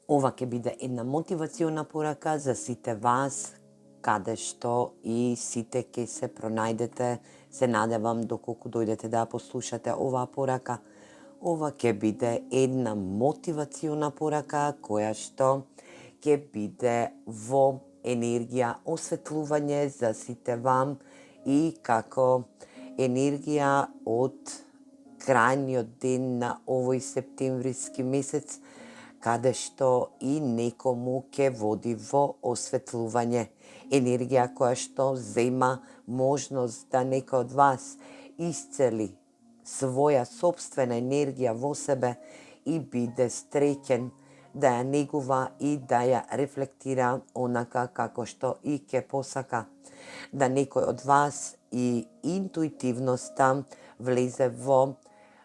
Ова ќе биде една мотивациона порака за сите вас, каде што и сите ќе се пронајдете. Се надевам доколку дојдете да ја послушате оваа порака. Ова ќе биде една мотивациона порака која што ќе биде во енергија осветлување за сите вам и како енергија од крајниот ден на овој септемвриски месец, каде што и некому ќе води во осветлување. Енергија која што зема можност да некој од вас исцели своја собствена енергија во себе и биде среќен да ја негува и да ја рефлектира онака како што и ќе посака. Да некој од вас и интуитивноста влезе во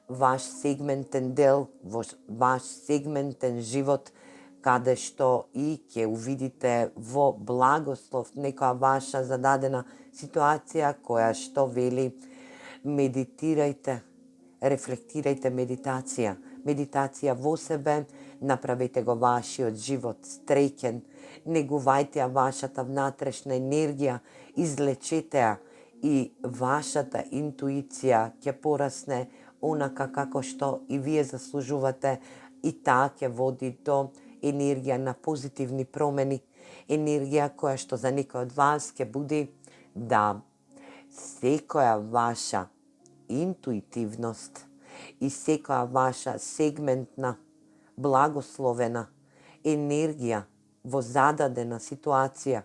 ваш сегментен дел, во ваш сегментен живот, каде што и ќе увидите во благослов некоја ваша зададена ситуација која што вели медитирајте, рефлектирајте медитација. Медитација во себе, направете го вашиот живот среќен, негувајте ја вашата внатрешна енергија, излечете ја и вашата интуиција ќе порасне онака како што и вие заслужувате, и таа ќе води до енергија на позитивни промени, енергија која што за некој од вас ќе буди да секоја ваша интуитивност и секоја ваша сегментна благословена енергија во зададена ситуација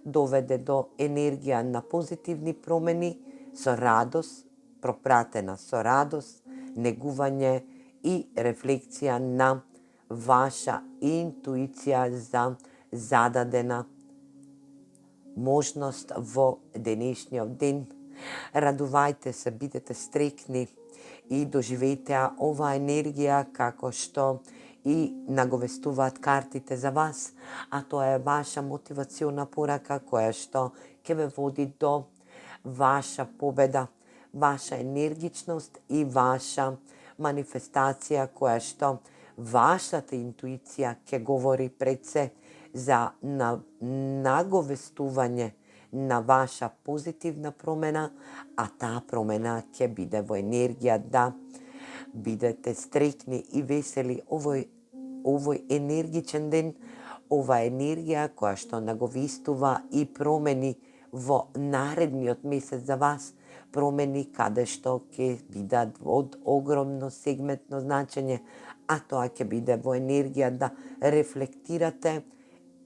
доведе до енергија на позитивни промени со радост, пропратена со радост, негување и рефлексија на ваша интуиција за зададена можност во денешниот ден. Радувајте се, бидете стрекни и доживејте ја оваа енергија како што и наговестуваат картите за вас, а тоа е ваша мотивациона порака која што ќе ве води до ваша победа, ваша енергичност и ваша манифестација која што вашата интуиција ќе говори пред се за наговестување на ваша позитивна промена, а таа промена ќе биде во енергија да бидете стрекни и весели овој енергичен ден, ова енергија која што наговестува и промени во наредниот месец за вас, промени каде што ќе бидат од огромно сегментно значење, а тоа ќе биде во енергија да рефлектирате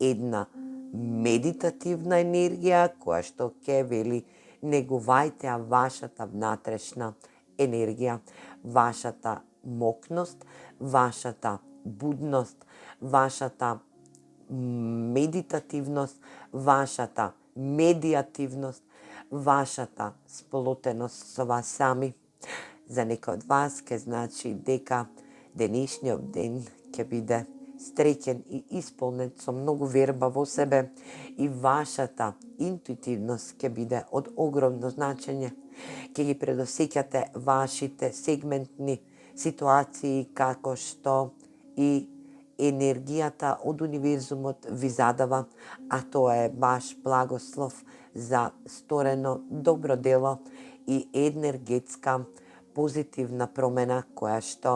една медитативна енергија која што ќе вели негувајте ја вашата внатрешна енергија, вашата мокност, вашата будност, вашата медитативност, вашата медиативност, вашата сплотеност со вас сами. За некој од вас ќе значи дека денешниот ден ќе биде среќен и исполнет со многу верба во себе и вашата интуитивност ќе биде од огромно значење. Ќе ги предосеќате вашите сегментни ситуации како што и енергијата од универзумот ви задава, а тоа е ваш благослов за сторено добро дело и енергетска позитивна промена која што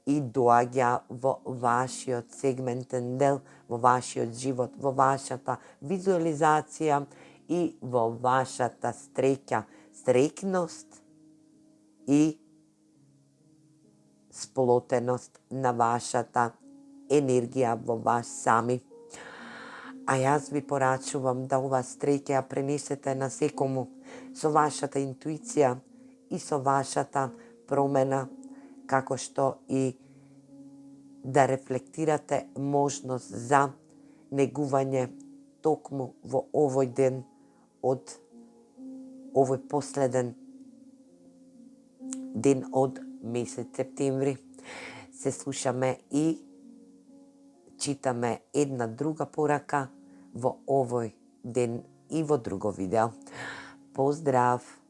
и доаѓа во вашиот сегментен дел, во вашиот живот, во вашата визуализација и во вашата среќа, стрекност и сплотеност на вашата енергија во вас сами. А јас ви порачувам да ова среќа ја пренесете на секому со вашата интуиција и со вашата промена, како што и да рефлектирате можност за негување токму во овој ден од овој последен ден од месец септември. Се слушаме и читаме една друга порака во овој ден и во друго видео. Поздрав!